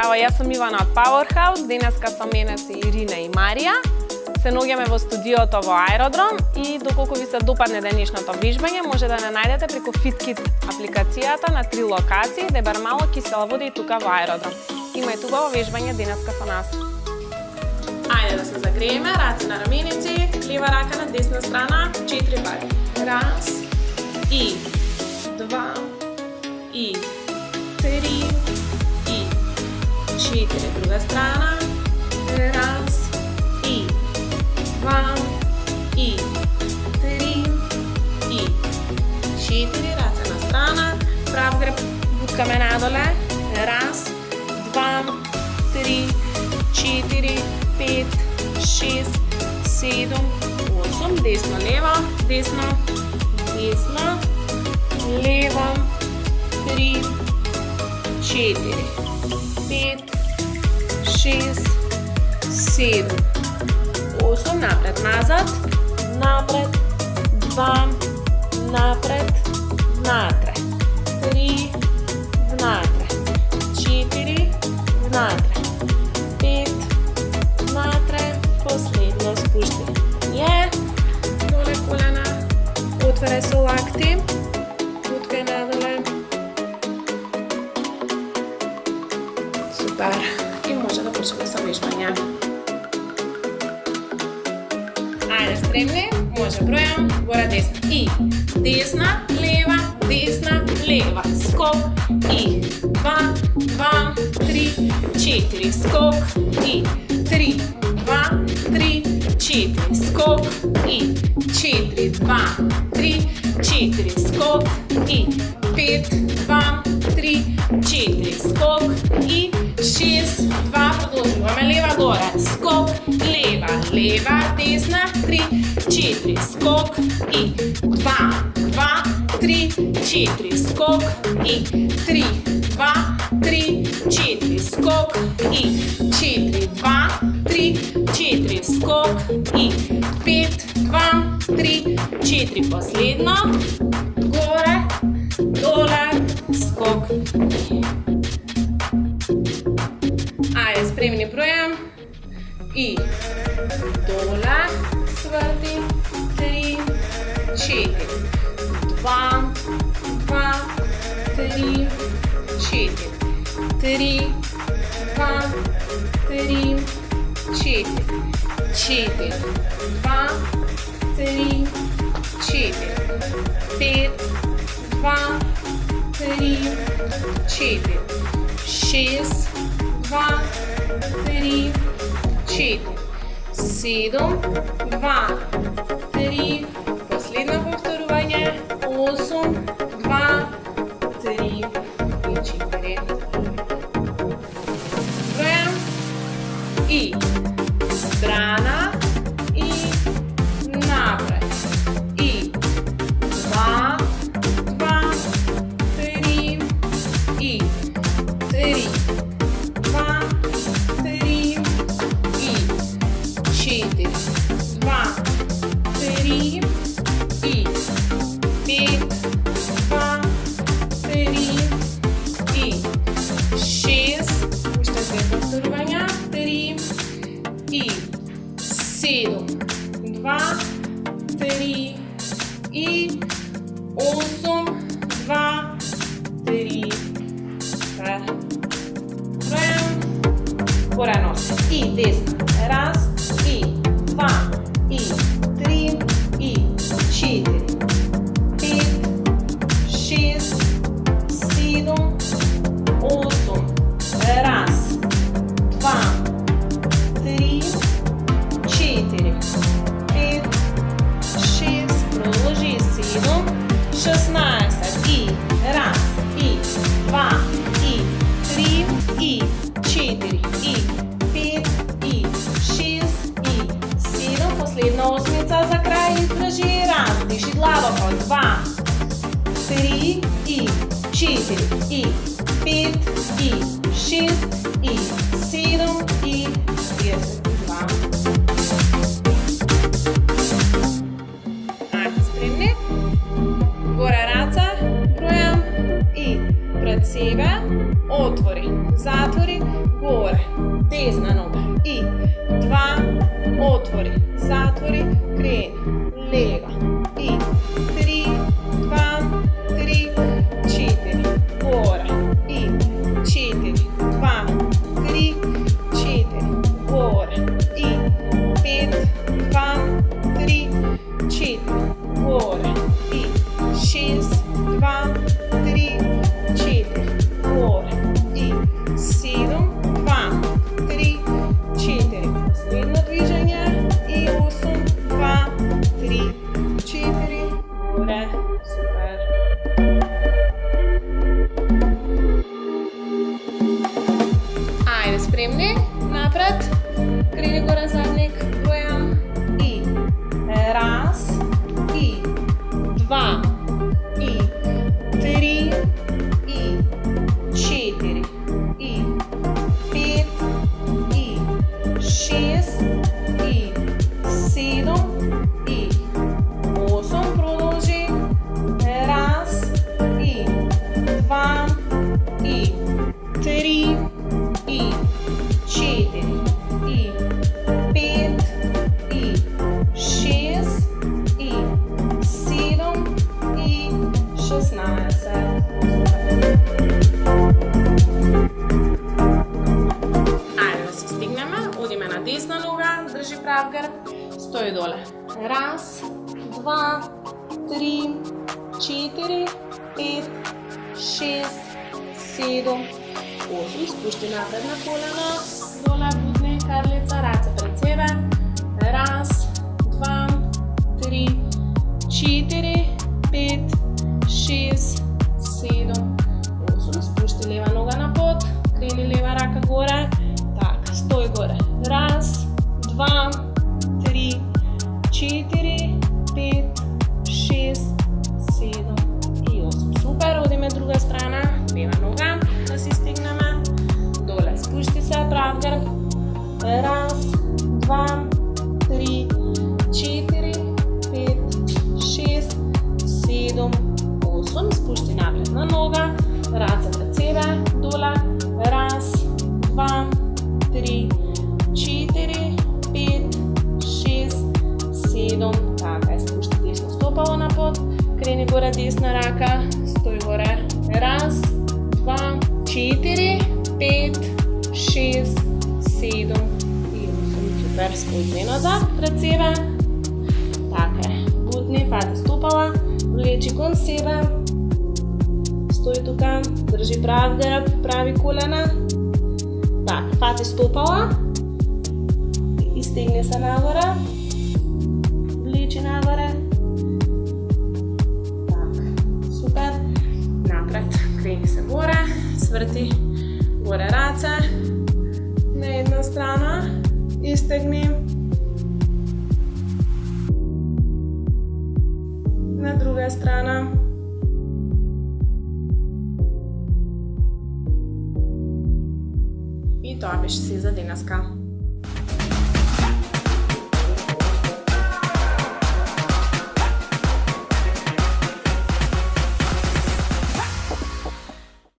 Здрава, јас сум Ивана од Powerhouse. Денеска со мене се Ирина и Марија. Се наоѓаме во студиото во Аеродром и доколку ви се допадне денешното вежбање, може да не најдете преку FitKit апликацијата на 3 локации, де бар мало кисела вода и тука во Аеродром. Има и убаво вежбање денеска со нас. Ајде да се загрееме, раце на раменици, лева рака на десна страна, 4 пари. Раз, и, 2, и, 3, и, 4, друга страна, раз, и, 2, и, 3, и, 4, раце на страна, прав греб, буткаме надоле, раз, 2, 3, 4, 5, 6, 7, 8, десно, лево, десно, десно, лево, 3, 4, 5, 6, 7, 8, напред, назад, напред, 2, напред, внатре, 3, внатре, 4, внатре, 5, внатре, последно спуштање, доле колена, отварај со лакти, буткај надоле. Супер, и може да почнеме со вежбање. Ајде, спремни, може бројам, горе десна, и, десна, лева, скок, и, 2, 2, 3, 4, скок, и, 3, 2, 3, 4, скок, и, 4, 2, 3, 4, скок, и, 5, 2, 3, 4, скок, и, 6, 2, продолжуваме, лева горе, скок, лева, лева, десна, 3, 4, скок, и, 2, 2, 3, 4, скок, и, 3, 2, 3, 4, скок, и, 4, 2, 3, 4, скок, и, 5, 2, 3, 4, последно, горе, доле, скок. Ајде, спремни, бројам, и, доле, сврти, 3, 4, 2, 2, 3, 4, 3, 2, 3, 4, 4, 2, 3, 4, 5, 2, 3, 4, 6, 2, 3, 4, 7, 2, 3, последно повторување, 8, 2, 3 и 4. Бројам, и, страна, и, напред, и, 2, 2, 3, и, 3, 2, 3, и, 4, 2, 3, и, 5, 2, 3, и, 6, уште 2 повторувања, 3, и, 7, 2, 3, и, 8, 2, 3, бројам, горе носи, и, десна, раз, и, 2, и, 3, и, 4, 5, 6, 7, 8, раз, 2, 3, 4, 5, 6, продолжи, 7, 16, и, раз, и, 2, и, 3, и, 4, и, 5, и, 6, и, 7, последна осмица за крај, издржи, раз, диши длабоко, 2, 3, и, 4, и, 5, и, 6, и, 7, и, 32. Ајде, спремни, горе раца, бројам, и, пред себе, отвори, затвори, otvori, zatvori, kreni, lega i 3, 2, 3, 4, gora i 4, 2, 3, 4, gora i 5, 2, 3, 4, gora i 6, 2, 3, 4, gora i 7, 2, 3, 4, последно движение и 8, 2, 3, 4, горе, супер. Ajde, spremni, napred, kreni gore zadnjik, brojam i raz, i 2, i 3, i 4, i 5, i 6, i 7, i 8, продължи, raz, i 2, i 3, i 4, i 5, i 6, i 7, i 16. Ajde da se stigneme, udime na desna noga, drži prav grb, stoji dole. Raz, 2, 3, 4, 5, 6, 7, 8, spušti napred na koleno, dole budni, karlica, race pred sebe, raz, 2, 3, 4, 5, 6, 7, 8, spušti leva noga na pod, kreni leva raka gore, tak, stoj gore, raz, 2, 3, 4, 5, 6, 7 i 8, super, odime druga strana, leva noga, da si stigneme, dole, spušti se, prav grb, raz, 2, 3, 4, 5, 6, 7, 8, spušti napredna noga, race pred sebe, dole, raz, 2, 3, 4, 5, 6, 7, tako, spušti desno stopalo na pod, kreni gore desna raka, stoj gore, raz, 2, 4, 5, 6, 7 i 8, super, spodnji nazad pred sebe, tako, budni, pati stopala, vleči kon sebe, stoj tukaj, drži prav grb, pravi kolena, tak, pati stopala, iztegni se nagore, vleči nagore, tak, super, napred, kreni se gore, svrti gore race, na jedna strana, iztegni, na druga strana, i to biš si za dinaska.